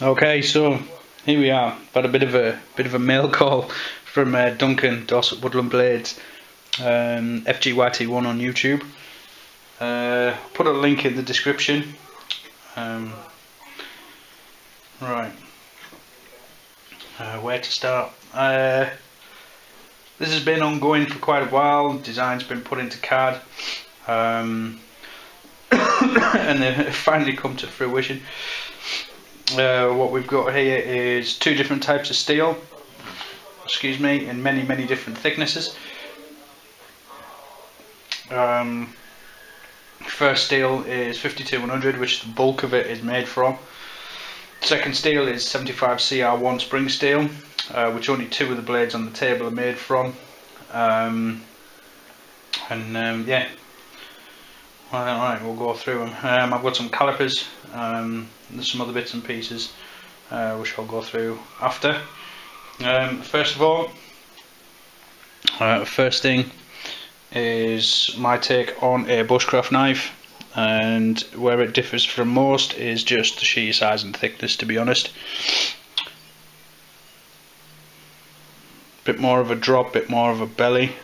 Okay, so here we are. Got a bit of a mail call from Duncan, Dorset Woodland Blades, FGYT1 on YouTube. Put a link in the description. Right, where to start? This has been ongoing for quite a while. Design's been put into CAD, and they've finally come to fruition. What we've got here is two different types of steel, in many different thicknesses. First steel is 52100, which the bulk of it is made from. Second steel is 75CR1 spring steel, which only two of the blades on the table are made from. Yeah. Alright, we'll go through them. I've got some calipers, there's some other bits and pieces which I'll go through after. First of all, first thing is my take on a bushcraft knife, and where it differs from most is just the shear size and thickness, to be honest. Bit more of a drop, bit more of a belly.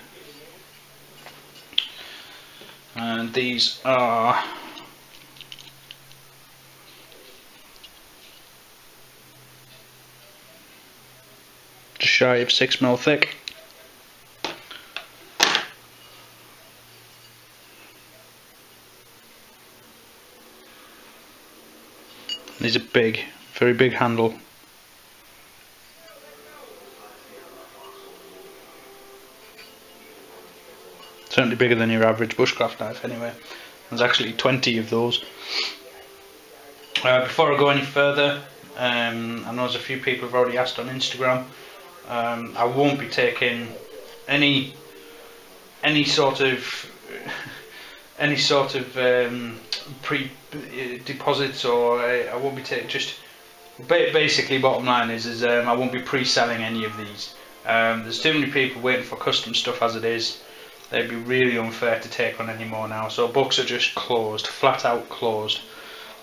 And these are just shy of 6mm thick. These are big, very big handle. Certainly bigger than your average bushcraft knife anyway. There's actually 20 of those. Before I go any further, I know there's a few people have already asked on Instagram. I won't be taking any sort of pre-deposits, or I won't be taking, just basically bottom line is I won't be pre-selling any of these. There's too many people waiting for custom stuff as it is. They'd be really unfair to take on any more now, so books are just closed, flat out closed,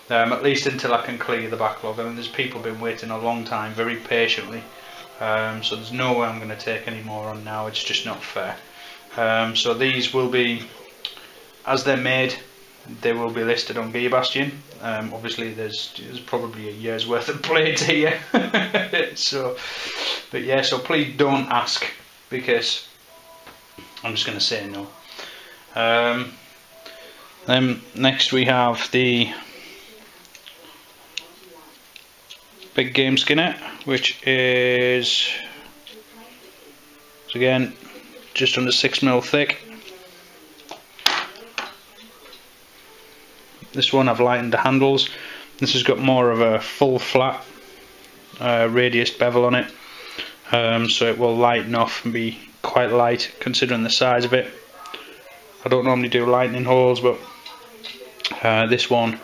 at least until I can clear the backlog. I mean, there's people been waiting a long time, very patiently, so there's no way I'm going to take any more on now. It's just not fair. So these will be, as they're made, they will be listed on Gear Bastion. Obviously there's probably a year's worth of blades here. But yeah, so please don't ask, because I'm just going to say no. Then next we have the big game skinner, which is again just under 6mm thick. This one I've lightened the handles. This has got more of a full flat radius bevel on it, so it will lighten off and be quite light considering the size of it. I don't normally do lightning holes, but this one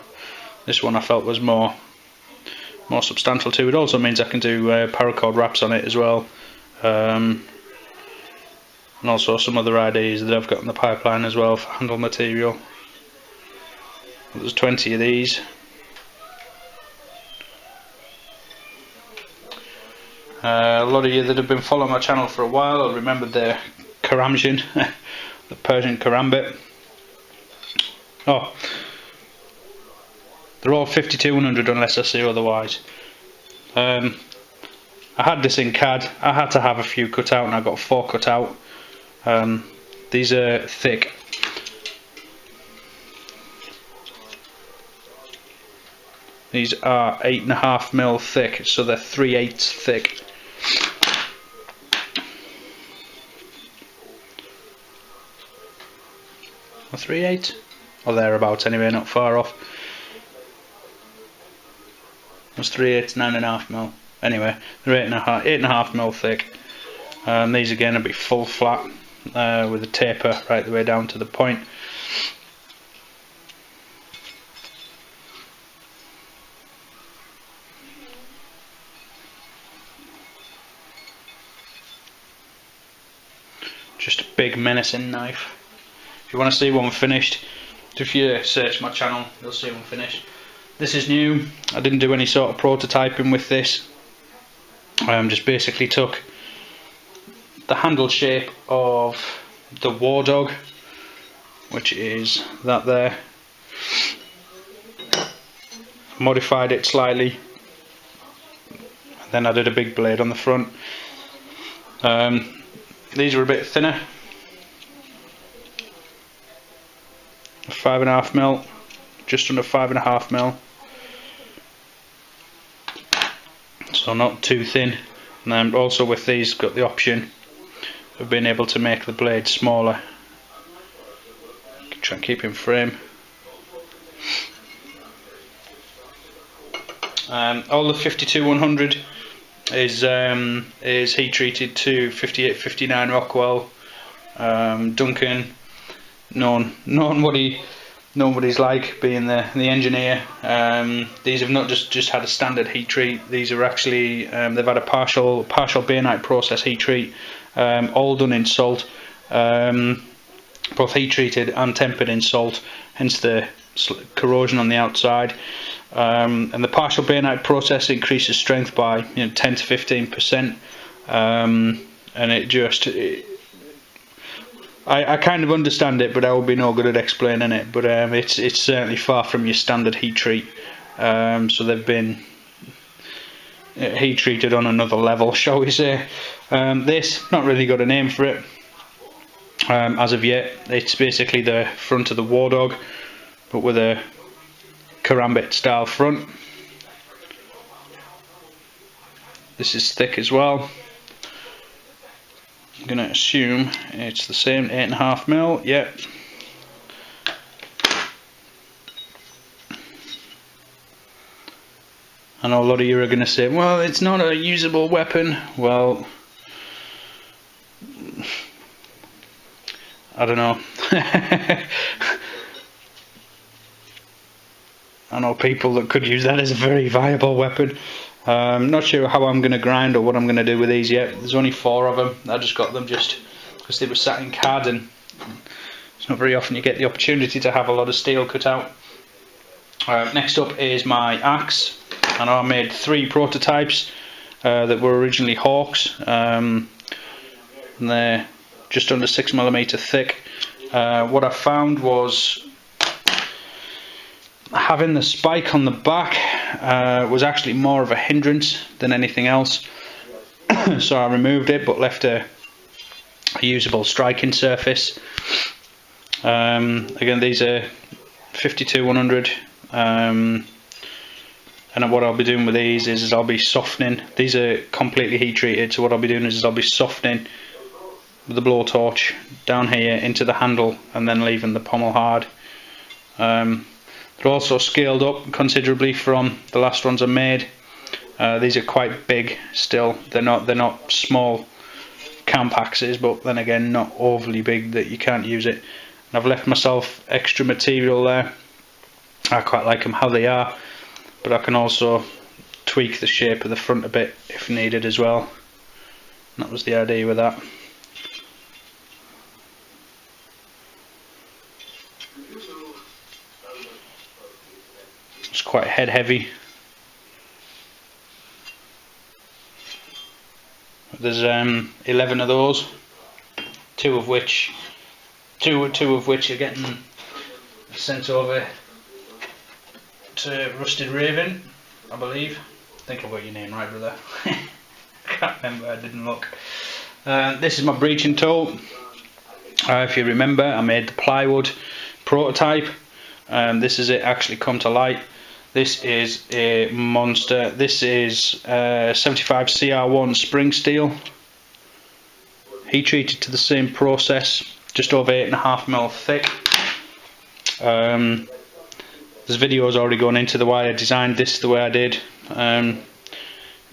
I felt was more substantial too. It also means I can do paracord wraps on it as well, and also some other ideas that I've got in the pipeline as well for handle material. There's 20 of these. A lot of you that have been following my channel for a while will remember the Persian, the Persian karambit. Oh, they're all 5200 unless I say otherwise. I had this in CAD. I had to have a few cut out, and I got 4 cut out. These are thick. These are 8.5mm thick, so they're 3/8 thick. Or 3/8? Or thereabouts anyway, not far off. That's 3/8, 9.5mm. Anyway, they're 8.5mm thick. These again will be full flat with a taper right the way down to the point. Just a big menacing knife. If you want to see one finished, if you search my channel, you'll see one finished. This is new. I didn't do any sort of prototyping with this. Just basically took the handle shape of the War Dog, which is that there, modified it slightly, and then added a big blade on the front. These are a bit thinner, 5.5mm, just under 5.5mm, so not too thin. And then also with these, got the option of being able to make the blade smaller. Try and keep in frame. All the 52-100 is heat treated to 58-59 Rockwell. Duncan, known what he's like, being the engineer. These have not just had a standard heat treat. These are actually they've had a partial bayonet process heat treat, all done in salt, both heat treated and tempered in salt, hence the corrosion on the outside. And the partial bayonet process increases strength by 10 to 15%, and it just I kind of understand it, but I would be no good at explaining it. But it's certainly far from your standard heat treat. So they've been heat treated on another level, shall we say. This, not really got a name for it as of yet. It's basically the front of the War Dog, but with a karambit style front. This is thick as well. I'm going to assume it's the same, 8.5mm, yep. I know a lot of you are going to say, well, it's not a usable weapon. Well, I don't know. I know people that could use that as a very viable weapon. I'm not sure how I'm going to grind or what I'm going to do with these yet. There's only 4 of them. I just got them just because they were sat in card, and it's not very often you get the opportunity to have a lot of steel cut out. Next up is my axe. I know I made 3 prototypes that were originally Hawks. And they're just under 6mm thick. What I found was having the spike on the back was actually more of a hindrance than anything else. So I removed it, but left a usable striking surface. Again, these are 52-100, and what I'll be doing with these is I'll be softening. These are completely heat treated, so what I'll be doing is I'll be softening with the blowtorch down here into the handle, and then leaving the pommel hard. They're also scaled up considerably from the last ones I made. These are quite big still. They're not small camp axes, but then again not overly big that you can't use it. And I've left myself extra material there. I quite like them how they are, but I can also tweak the shape of the front a bit if needed as well. And that was the idea with that. It's quite head heavy. There's 11 of those, two of which are getting sent over to Rusted Raven, I believe. I think I got your name right, brother. I can't remember, I didn't look. This is my breaching tool. If you remember, I made the plywood prototype. This is it actually come to light. This is a monster. This is 75 CR1 spring steel, heat treated to the same process, just over 8.5mm thick. There's videos already gone into the why I designed this the way I did.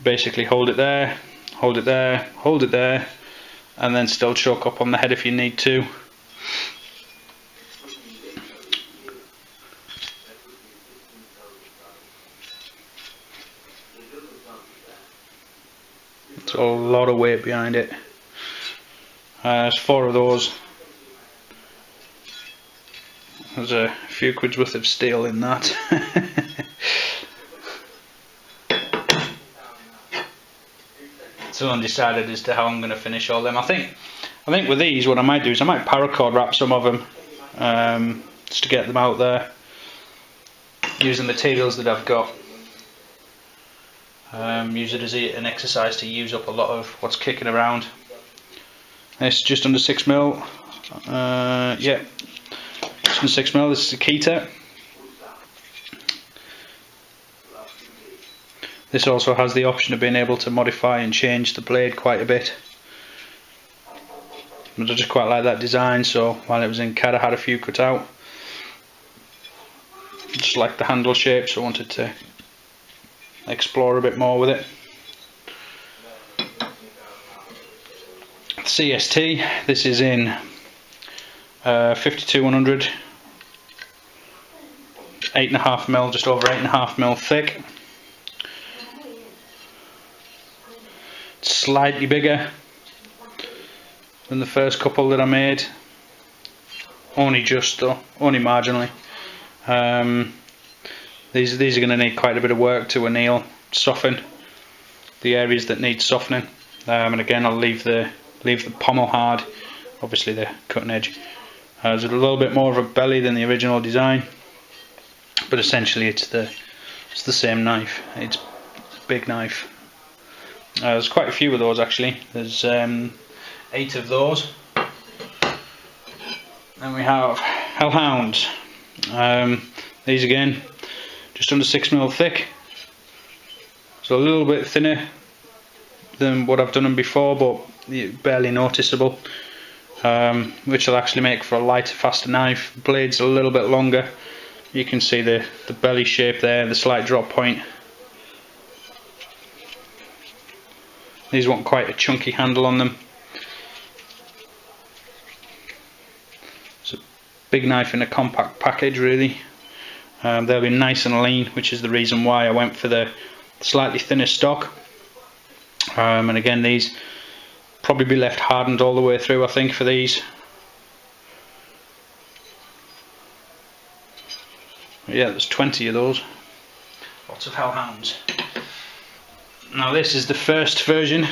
Basically hold it there, hold it there, hold it there, and then still choke up on the head if you need to. It's a lot of weight behind it. There's 4 of those. There's a few quid's worth of steel in that. Still undecided as to how I'm going to finish all them. I think with these, what I might do is I might paracord wrap some of them, just to get them out there using materials that I've got. Use it as an exercise to use up a lot of what's kicking around. It's just under 6mm. Yeah, just under 6mm. This is a Kita. This also has the option of being able to modify and change the blade quite a bit. But I just quite like that design, so while it was in CAD I had a few cut out. Just like the handle shape, so I wanted to explore a bit more with it. CST, this is in 52-100, 8.5mm, just over 8.5mm thick. Slightly bigger than the first couple that I made, only just though, only marginally. These are going to need quite a bit of work to anneal, soften the areas that need softening, and again I'll leave the pommel hard, obviously the cutting edge. There's a little bit more of a belly than the original design, but essentially it's the same knife. It's a big knife. There's quite a few of those actually. There's 8 of those. Then we have Hellhounds. These again, just under 6mm thick. So a little bit thinner than what I've done them before, but barely noticeable. Which will actually make for a lighter, faster knife. Blade's a little bit longer. You can see the belly shape there, the slight drop point. These want quite a chunky handle on them. It's a big knife in a compact package really. They'll be nice and lean, which is the reason why I went for the slightly thinner stock. And again, these probably be left hardened all the way through, I think, for these. Yeah, there's 20 of those. Lots of Hellhounds. Now this is the first version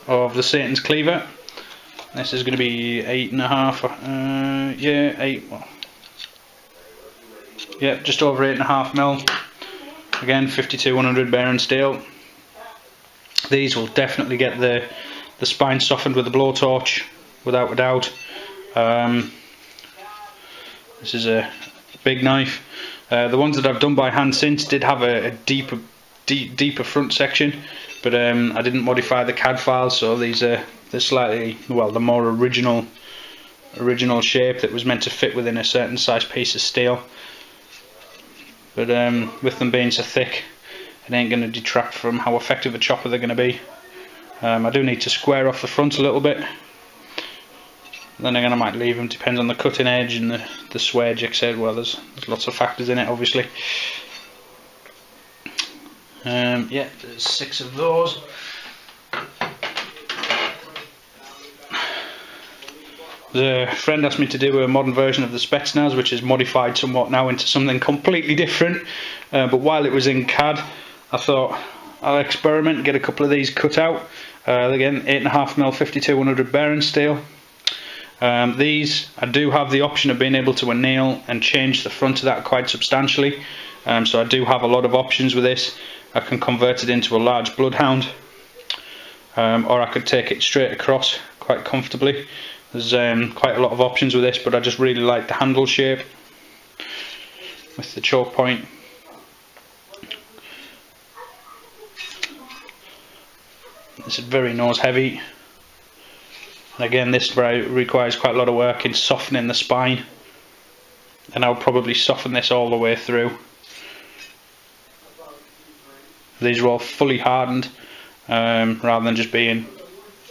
of the Satan's cleaver. This is going to be 8.5. Yeah, 8. Well, yeah, just over 8.5mm. Again, 52-100 bearing steel. These will definitely get the spine softened with a blowtorch, without a doubt. This is a big knife. The ones that I've done by hand since did have a deeper front section, but I didn't modify the CAD files, so these are the slightly, well, the more original shape that was meant to fit within a certain size piece of steel. But with them being so thick, it ain't going to detract from how effective a chopper they're going to be. I do need to square off the front a little bit. Then again, I might leave them, depends on the cutting edge and the swedge, etc. Well, there's lots of factors in it, obviously. Yeah, there's 6 of those. The friend asked me to do a modern version of the Spetsnaz, which is modified somewhat now into something completely different. But while it was in CAD, I thought I'll experiment, get a couple of these cut out. Again, 8.5mm 52-100 bearing steel. These, I do have the option of being able to anneal and change the front of that quite substantially. So I do have a lot of options with this. I can convert it into a large bloodhound, or I could take it straight across quite comfortably. There's quite a lot of options with this, but I just really like the handle shape with the choke point. This is very nose heavy. And again, this requires quite a lot of work in softening the spine, and I'll probably soften this all the way through. These are all fully hardened, rather than just being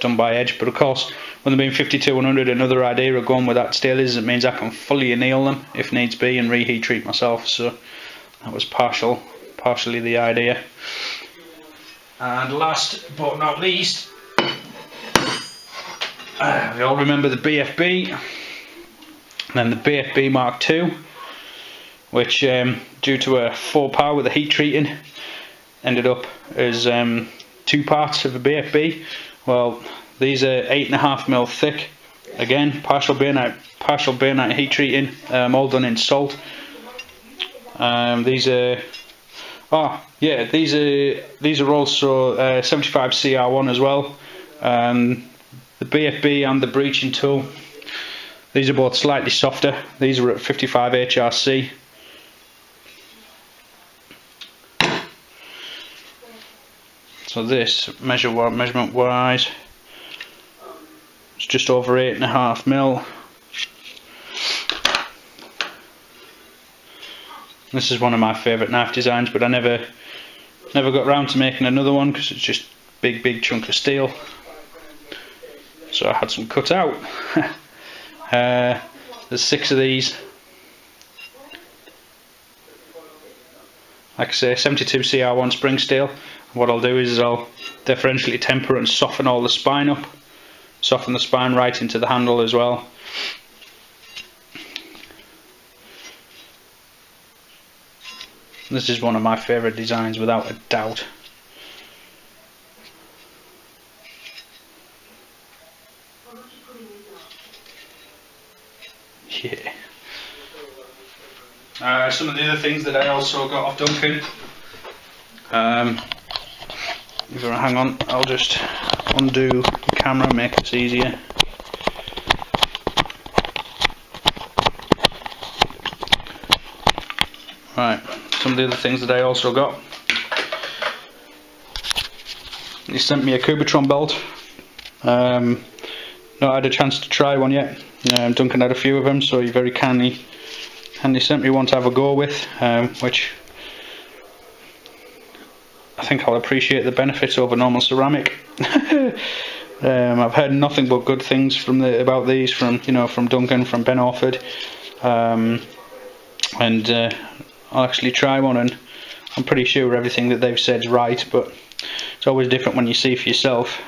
done by edge. But of course, when they're being 52-100, another idea of going with that steel is it means I can fully anneal them if needs be and reheat treat myself. So that was partially the idea. And last but not least, we all remember the BFB, and then the BFB Mark II, which due to a faux pas with the heat treating ended up as two parts of a BFB. Well, these are 8.5mm thick. Again, partial bayonet heat treating, all done in salt. These are these are also 75 CR1 as well. The BFB and the breaching tool, these are both slightly softer. These are at 55 HRC. So this measurement wise, it's just over 8.5mm. This is one of my favourite knife designs, but I never got round to making another one because it's just big chunk of steel. So I had some cut out. There's 6 of these. Like I say, 72 CR1 spring steel. What I'll do is I'll differentially temper and soften all the spine up. Soften the spine right into the handle as well. This is one of my favourite designs without a doubt. Yeah. Some of the other things that I also got off Duncan. If you hang on, I'll just undo the camera, make this easier. Right, some of the other things that I also got. He sent me a Kubatron belt. Not had a chance to try one yet. Duncan had a few of them, so he very kindly sent me one to have a go with, which I think I'll appreciate the benefits over normal ceramic. I've heard nothing but good things about these from Duncan, from Ben Orford, and I'll actually try one, and I'm pretty sure everything that they've said is right, but it's always different when you see for yourself,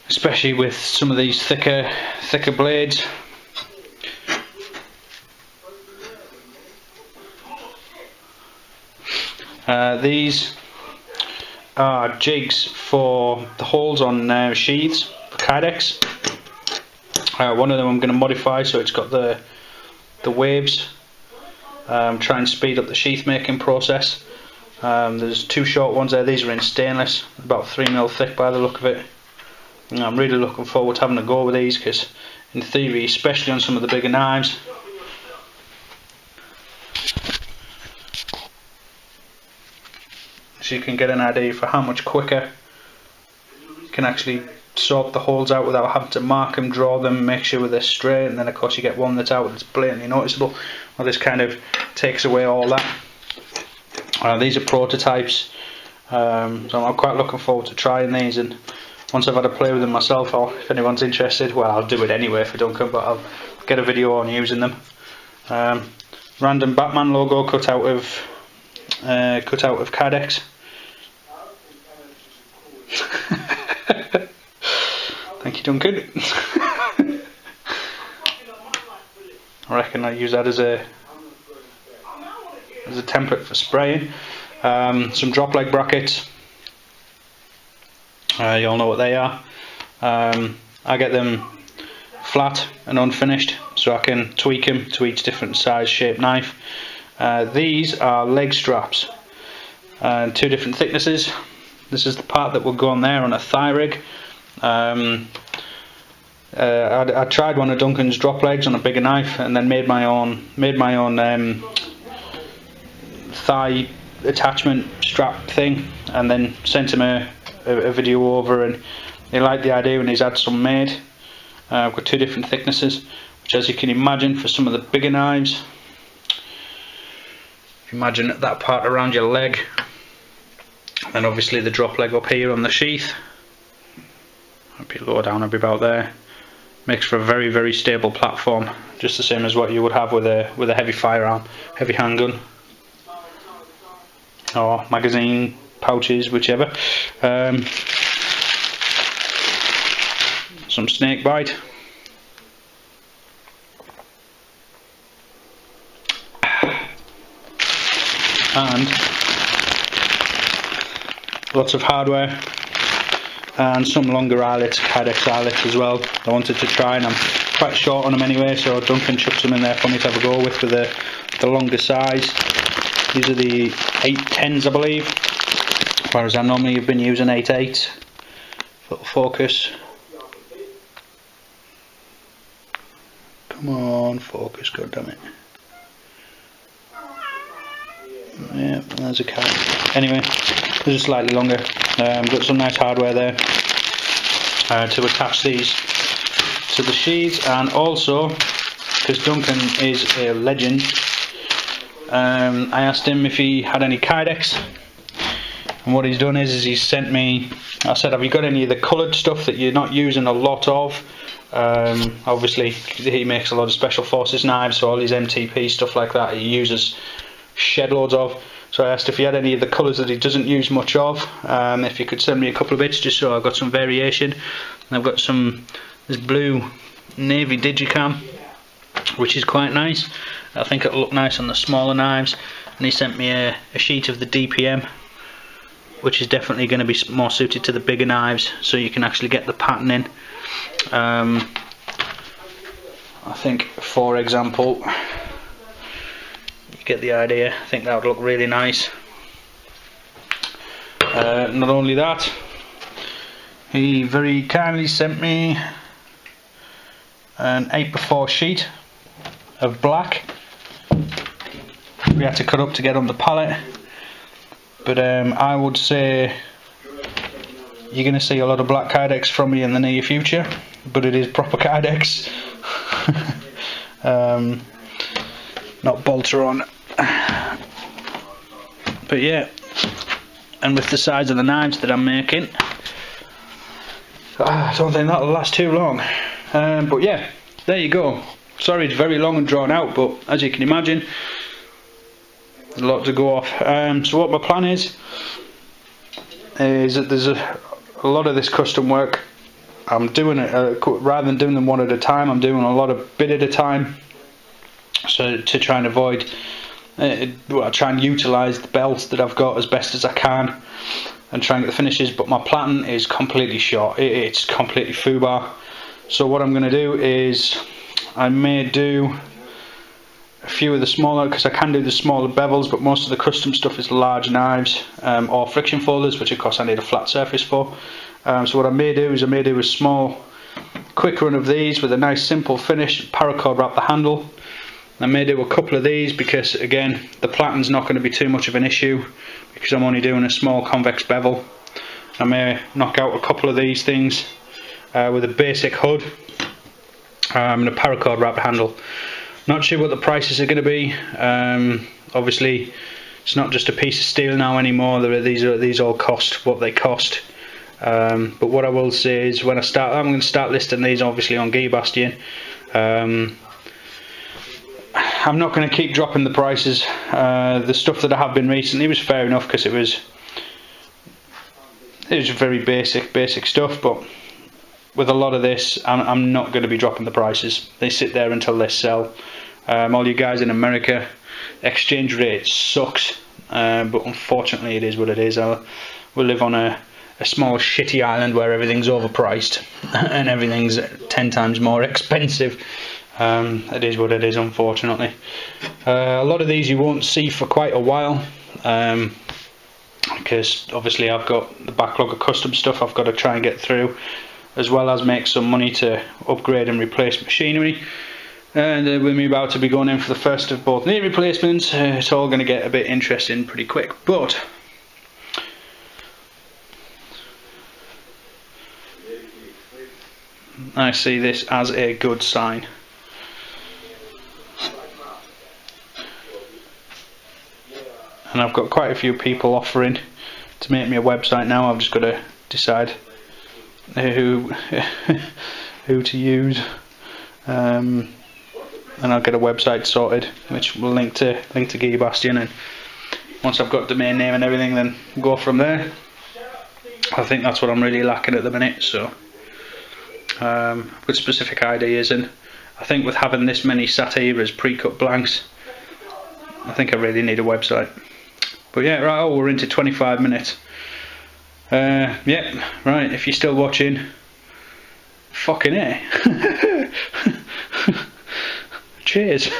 especially with some of these thicker blades. These are jigs for the holes on sheaths for kydex. One of them I'm going to modify so it's got the waves. Try and speed up the sheath making process. There's 2 short ones there. These are in stainless, about 3mm thick by the look of it. And I'm really looking forward to having a go with these because, in theory, especially on some of the bigger knives, so you can get an idea for how much quicker you can actually sort the holes out without having to mark them, draw them, make sure they're straight, and then of course you get one that's out that's blatantly noticeable. Well, this kind of takes away all that. These are prototypes, so I'm quite looking forward to trying these, and once I've had a play with them myself, or if anyone's interested, well, I'll do it anyway for Duncan, but I'll get a video on using them. Random Batman logo cut out of kydex. Thank you, Duncan. I reckon I use that as a template for spraying. Some drop leg brackets. You all know what they are. I get them flat and unfinished, so I can tweak them to each different size, shape knife. These are leg straps, 2 different thicknesses. This is the part that will go on there on a thigh rig. I tried one of Duncan's drop legs on a bigger knife, and then made my own thigh attachment strap thing, and then sent him a video over, and he liked the idea, and he's had some made. I've got 2 different thicknesses, which, as you can imagine, for some of the bigger knives, if you imagine that part around your leg, and obviously the drop leg up here on the sheath, I'll be lower down, I'll be about there. Makes for a very stable platform, just the same as what you would have with a heavy firearm, heavy handgun, or magazine pouches, whichever. Some snake bite. And lots of hardware, and some longer eyelets, kydex eyelets as well. I wanted to try, and I'm quite short on them anyway, so Duncan chucked them in there for me to have a go with the longer size. These are the 810s, I believe, whereas I normally have been using 8.8. Little focus. Come on, focus, goddammit. Yeah, there's a cat. Anyway, these are slightly longer. Got some nice hardware there to attach these to the sheaths, and also, because Duncan is a legend, I asked him if he had any kydex, and what he's done is he's sent me, I said, have you got any of the coloured stuff that you're not using a lot of? Obviously he makes a lot of special forces knives, so all his MTP stuff like that he uses shed loads of. So I asked if he had any of the colours that he doesn't use much of, if he could send me a couple of bits, just so I've got some variation. And I've got this blue navy digicam, which is quite nice. I think it'll look nice on the smaller knives. And he sent me a sheet of the DPM, which is definitely going to be more suited to the bigger knives, so you can actually get the pattern in. I think, for example, you get the idea. I think that would look really nice. Not only that, he very kindly sent me an 8x4 sheet of black. We had to cut up to get on the pallet, but I would say you're going to see a lot of black kydex from me in the near future, but it is proper kydex. Not Bolteron. But yeah, and with the size of the knives that I'm making, I don't think that'll last too long. But yeah, there you go. Sorry it's very long and drawn out, but as you can imagine, there's a lot to go off. So what my plan is that there's a lot of this custom work I'm doing it rather than doing them one at a time. I'm doing a lot of bit at a time, so to try and avoid I try and utilise the belts that I've got as best as I can and try and get the finishes, but my pattern is completely short. It's completely foobar. So what I'm going to do is I may do a few of the smaller, because I can do the smaller bevels, but most of the custom stuff is large knives or friction folders, which of course I need a flat surface for. So what I may do is a small quick run of these with a nice simple finish, paracord wrap the handle. I may do a couple of these because again the platin's not going to be too much of an issue because I'm only doing a small convex bevel. I may knock out a couple of these things with a basic hood and a paracord wrap handle. Not sure what the prices are going to be. Obviously it's not just a piece of steel now anymore. These all cost what they cost. But what I will say is when I'm going to start listing these obviously on Gear Bastion. I'm not going to keep dropping the prices. The stuff that I have been recently was fair enough because it was very basic stuff, but with a lot of this I'm not going to be dropping the prices. They sit there until they sell. All you guys in America, exchange rate sucks, but unfortunately it is what it is. We live on a small shitty island where everything's overpriced and everything's 10 times more expensive. It is what it is, unfortunately. A lot of these you won't see for quite a while, because obviously I've got the backlog of custom stuff I've got to try and get through, as well as make some money to upgrade and replace machinery. And with me about to be going in for the first of both knee replacements, it's all going to get a bit interesting pretty quick. But I see this as a good sign. And I've got quite a few people offering to make me a website now. I've just got to decide who to use, and I'll get a website sorted, which will link to Gear Bastion. And once I've got domain name and everything, then go from there. I think that's what I'm really lacking at the minute. So I've got specific ideas, and I think with having this many Satiras pre-cut blanks, I think I really need a website. But yeah, right, we're into 25 minutes. Yep, right, if you're still watching, fucking A. Cheers.